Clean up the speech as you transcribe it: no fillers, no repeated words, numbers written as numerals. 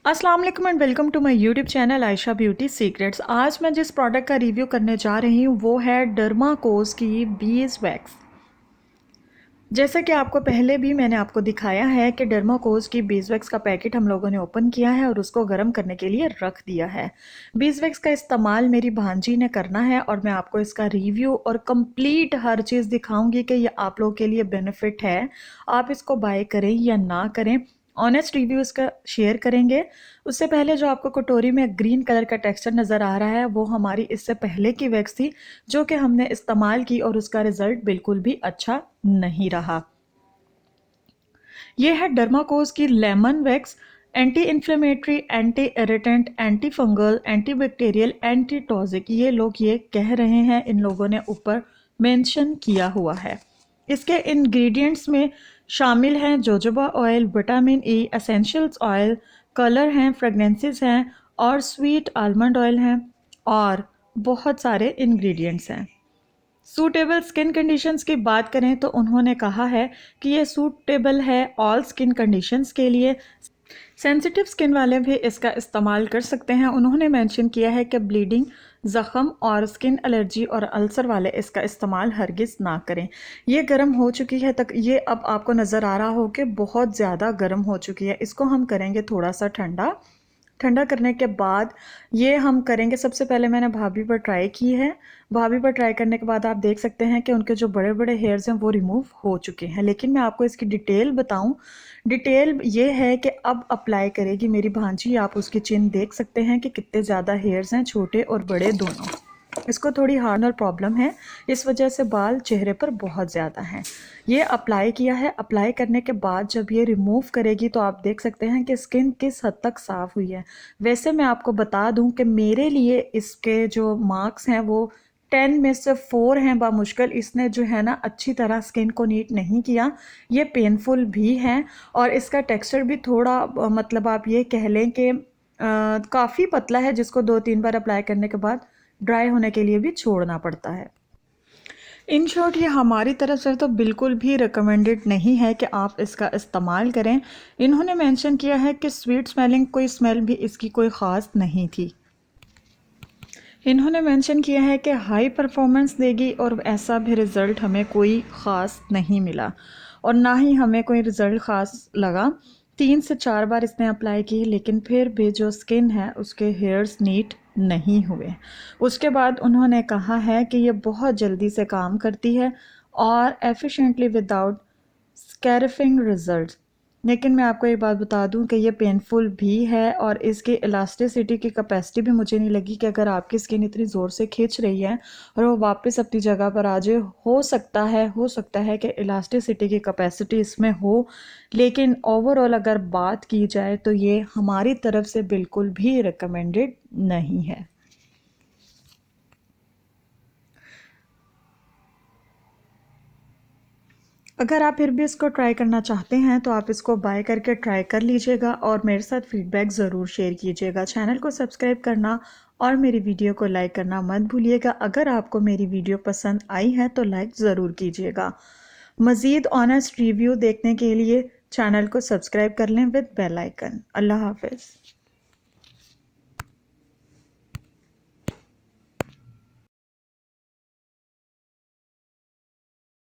अस्सलाम वालेकुम and welcome to my YouTube channel Ayesha beauty secrets. आज मैं जिस प्रोडक्ट का रिव्यू करने जा रही हूँ वो है डर्माकोस की बीज वैक्स। जैसा कि आपको पहले भी मैंने आपको दिखाया है कि डर्माकोस की बीज वैक्स का पैकेट हम लोगों ने ओपन किया है और उसको गर्म करने के लिए रख दिया है। बीज वैक्स का इस्तेमाल मेरी भांजी ने करना है और मैं आपको इसका रिव्यू और कंप्लीट हर चीज़ दिखाऊंगी कि ये आप लोगों के लिए बेनिफिट है, आप इसको बाय करें या ना करें। ऑनेस्ट रिव्यू इसका शेयर करेंगे। उससे पहले जो आपको कटोरी में ग्रीन कलर का टेक्सचर नज़र आ रहा है वो हमारी इससे पहले की वैक्स थी जो कि हमने इस्तेमाल की और उसका रिजल्ट बिल्कुल भी अच्छा नहीं रहा। ये है डर्माकोस की lemon wax. Anti inflammatory, anti irritant, anti fungal, anti bacterial, anti toxic, ये लोग ये कह रहे हैं, इन लोगों ने ऊपर मेंशन किया हुआ है। इसके इंग्रेडिएंट्स में शामिल हैं jojoba oil, vitamin E, essentials oil, colour हैं, फ्रेगनेंसेस हैं और स्वीट आलमंड ऑयल हैं और बहुत सारे इंग्रेडिएंट्स हैं। सूटेबल स्किन कंडीशंस की बात करें तो उन्होंने कहा है कि ये सूटेबल है ऑल स्किन कंडीशंस के लिए। सेंसिटिव स्किन वाले भी इसका इस्तेमाल कर सकते हैं। उन्होंने मेंशन किया है कि ब्लीडिंग, ज़ख़म और स्किन एलर्जी और अल्सर वाले इसका इस्तेमाल हरगिज़ ना करें। ये गर्म हो चुकी है, तक ये अब आपको नज़र आ रहा हो कि बहुत ज़्यादा गर्म हो चुकी है। इसको हम करेंगे थोड़ा सा ठंडा। ठंडा करने के बाद ये हम करेंगे, सबसे पहले मैंने भाभी पर ट्राई की है। भाभी पर ट्राई करने के बाद आप देख सकते हैं कि उनके जो बड़े बड़े हेयर्स हैं वो रिमूव हो चुके हैं। लेकिन मैं आपको इसकी डिटेल बताऊं, डिटेल ये है कि अब अप्लाई करेगी मेरी भांजी। आप उसकी चिन देख सकते हैं कि कितने ज़्यादा हेयर्स हैं, छोटे और बड़े दोनों। इसको थोड़ी हार्नर प्रॉब्लम है, इस वजह से बाल चेहरे पर बहुत ज़्यादा हैं। ये अप्लाई किया है। अप्लाई करने के बाद जब ये रिमूव करेगी तो आप देख सकते हैं कि स्किन किस हद तक साफ़ हुई है। वैसे मैं आपको बता दूं कि मेरे लिए इसके जो मार्क्स हैं वो 10 में से 4 हैं बामुश्किल। इसने जो है ना अच्छी तरह स्किन को नीट नहीं किया। ये पेनफुल भी है और इसका टेक्सचर भी थोड़ा मतलब आप ये कह लें कि काफ़ी पतला है, जिसको 2-3 बार अप्लाई करने के बाद ड्राई होने के लिए भी छोड़ना पड़ता है। इन शॉर्ट ये हमारी तरफ से तो बिल्कुल भी रिकमेंडेड नहीं है कि आप इसका इस्तेमाल करें। इन्होंने मेंशन किया है कि स्वीट स्मेलिंग कोई स्मेल भी इसकी कोई ख़ास नहीं थी। इन्होंने मेंशन किया है कि हाई परफॉर्मेंस देगी और ऐसा भी रिज़ल्ट हमें कोई ख़ास नहीं मिला और ना ही हमें कोई रिज़ल्ट ख़ास लगा। 3 से 4 बार इसने अप्लाई की लेकिन फिर भी जो स्किन है उसके हेयर्स नीट नहीं हुए। उसके बाद उन्होंने कहा है कि ये बहुत जल्दी से काम करती है और एफिशिएंटली विदाउट स्कैरिफिंग रिजल्ट। लेकिन मैं आपको एक बात बता दूं कि ये पेनफुल भी है और इसकी इलास्टिसिटी की कैपेसिटी भी मुझे नहीं लगी कि अगर आपकी स्किन इतनी ज़ोर से खींच रही है और वो वापस अपनी जगह पर आ जाए। हो सकता है कि इलास्टिसिटी की कैपेसिटी इसमें हो, लेकिन ओवरऑल अगर बात की जाए तो ये हमारी तरफ से बिल्कुल भी रिकमेंडेड नहीं है। अगर आप फिर भी इसको ट्राई करना चाहते हैं तो आप इसको बाय करके ट्राई कर लीजिएगा और मेरे साथ फीडबैक ज़रूर शेयर कीजिएगा। चैनल को सब्सक्राइब करना और मेरी वीडियो को लाइक करना मत भूलिएगा। अगर आपको मेरी वीडियो पसंद आई है तो लाइक ज़रूर कीजिएगा। मज़ीद ऑनेस्ट रिव्यू देखने के लिए चैनल को सब्सक्राइब कर लें विद बेल आइकन। अल्लाह हाफ़िज़।